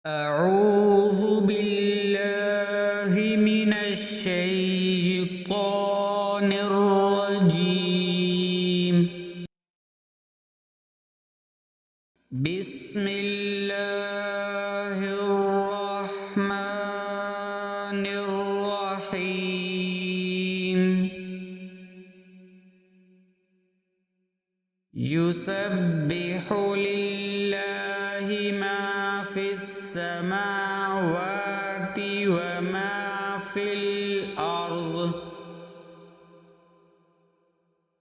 أعوذ بالله من الشيطان الرجيم. بسم الله الرحمن الرحيم. يسبح لله ما في السماوات وما في الأرض،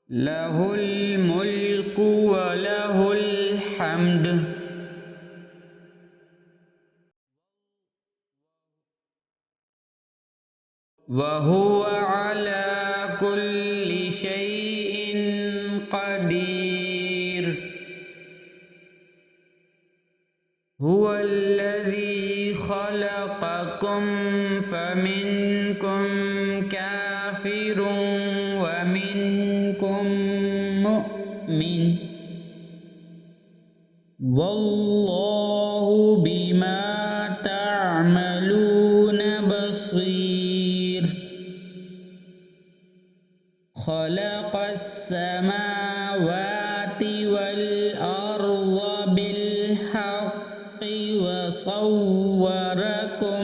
له الملك وله الحمد، وهو على كل شيء قدير. هو الذي خلقكم فمنكم كافر ومنكم مؤمن، والله بما تعملون بصير. خلق السماوات والأرض بالحق وصوركم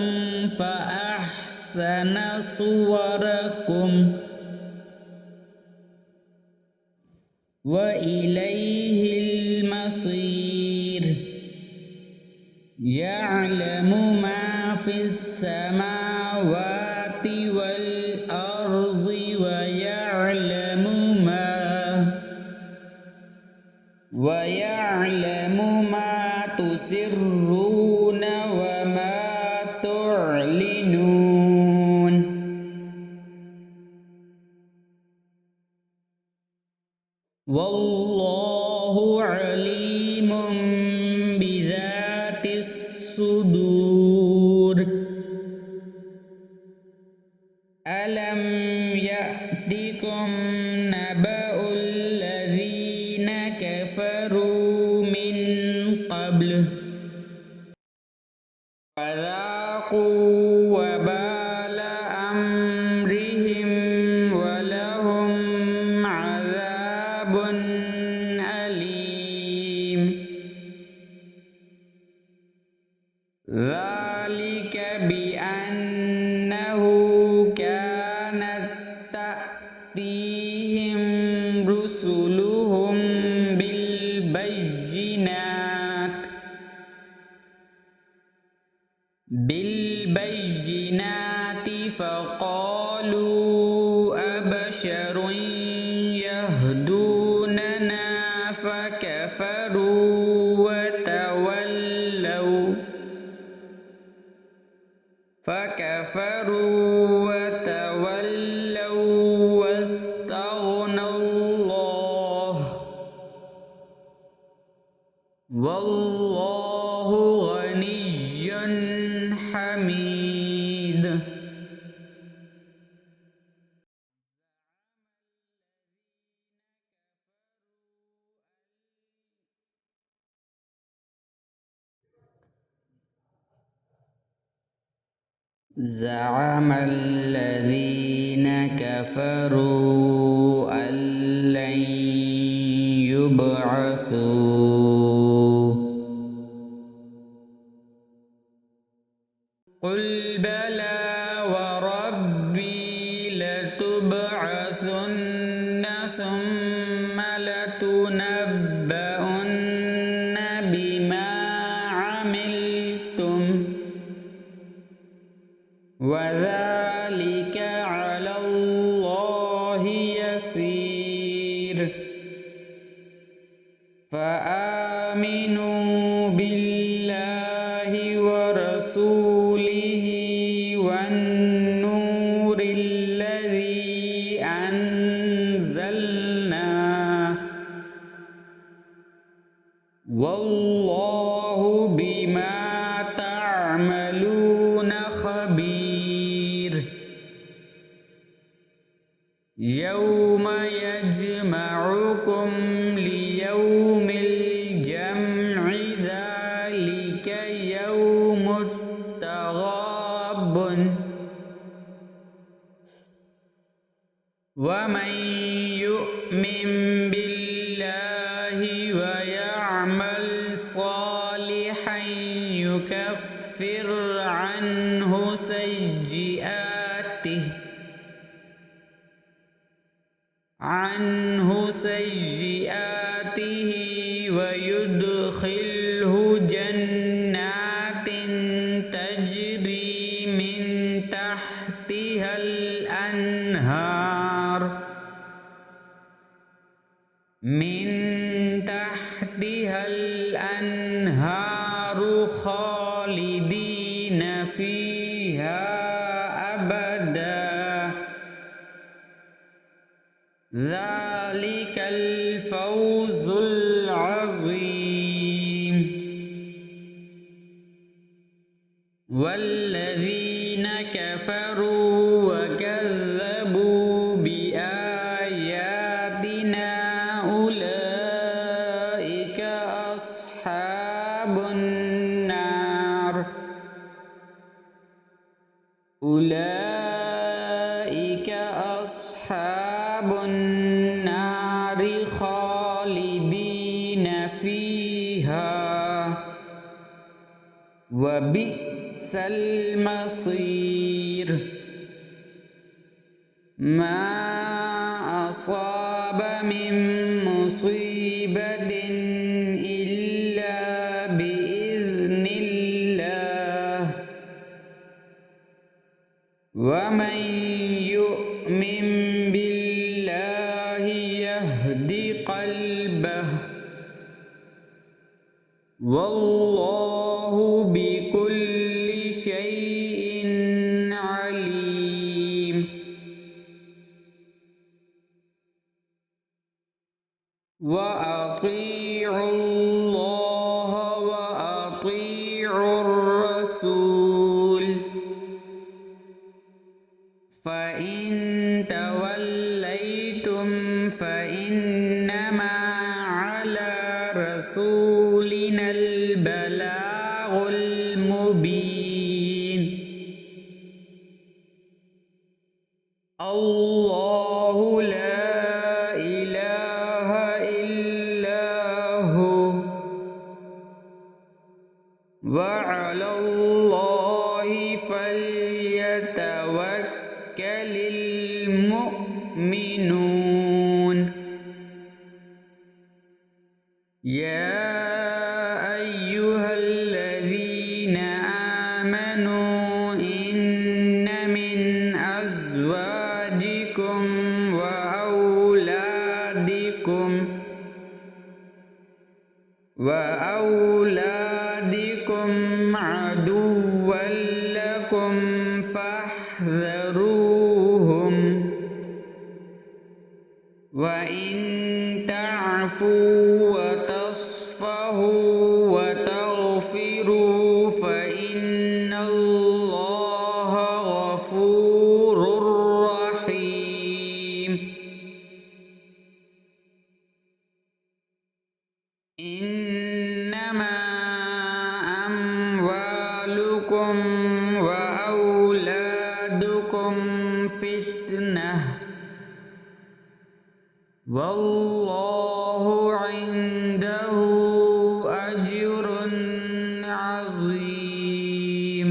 فأحسن صوركم وإليه المصير. يعلم ما في السماوات والأرض ويعلم ما تسرون وما تعلنون. والله عليم بذات الصدور. ألم يأتكم نبأ الذين كفروا من قبل فذاقوا وبال أمرهم ولهم عذاب أليم. ذلك بأنه كانت تأتيهم رسلهم بالبينات فقالوا أبشر يهدوننا فكفروا وتولوا واستغنى الله، والله غني حميد. زعم الذين كفروا أن لن يبعثوا، قل بلى وربي لتبعثن ثم لتنبؤن بما عملتم وذلك على الله يسير. فآمنوا بالله ورسوله والنور الذي أنزلنا، والله بما تعملون خبير. يوم يجمعكم ليوم الجمع ذلك يوم ومن يؤمن بالله ويعمل صالحا يكفر عنه سيئاته ويدخله جنات تجري من تحتها الأنهار خالدين فيها أبدا ذلك الفوز العظيم. والذين كفروا وكذبوا بآياتنا أولئك أصحاب النار خالدين فيها وبئس المصير. ما أصاب من مصيبة إلا بإذن الله ومن يؤمن بالله يهد قلبه والله بكل شيء عليم. وأطيعوا الله وأطيعوا الرسول فإن توليتم فإنما على رسولنا البلاغ المبين. الله لا إله إلا هو وعلى الله فليتوكل المؤمنون. يا أيها الذين آمنوا إن من أزواجكم وأولادكم عدوا لكم فاحذروهم وإن تعفوا وتصفحوا وتغفروا فإن الله غفور رحيم. إنما أموالكم وأولادكم فتنة والله عنده أجر عظيم.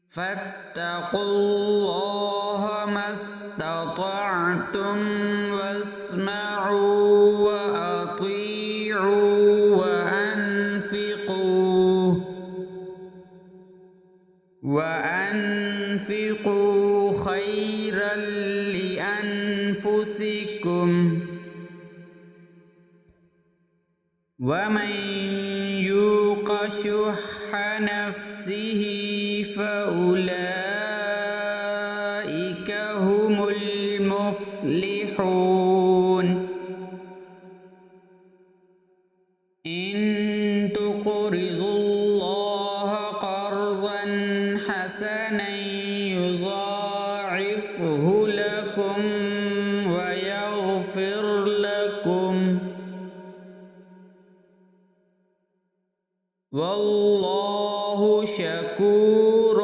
فاتقوا الله ما استطعتم واسمعوا وأطيعوا وأنفقوا خيرا لأنفسكم ومن يوق شح نفسه فأولئك هم المفلحون. إن تقرضوا الله قرضا حسنا يضاعفه لكم ويغفر لكم والله شكور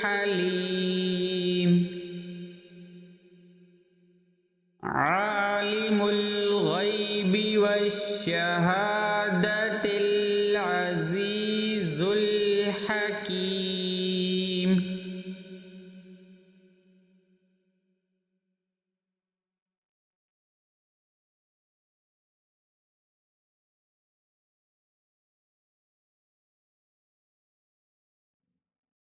حليم. والشهادة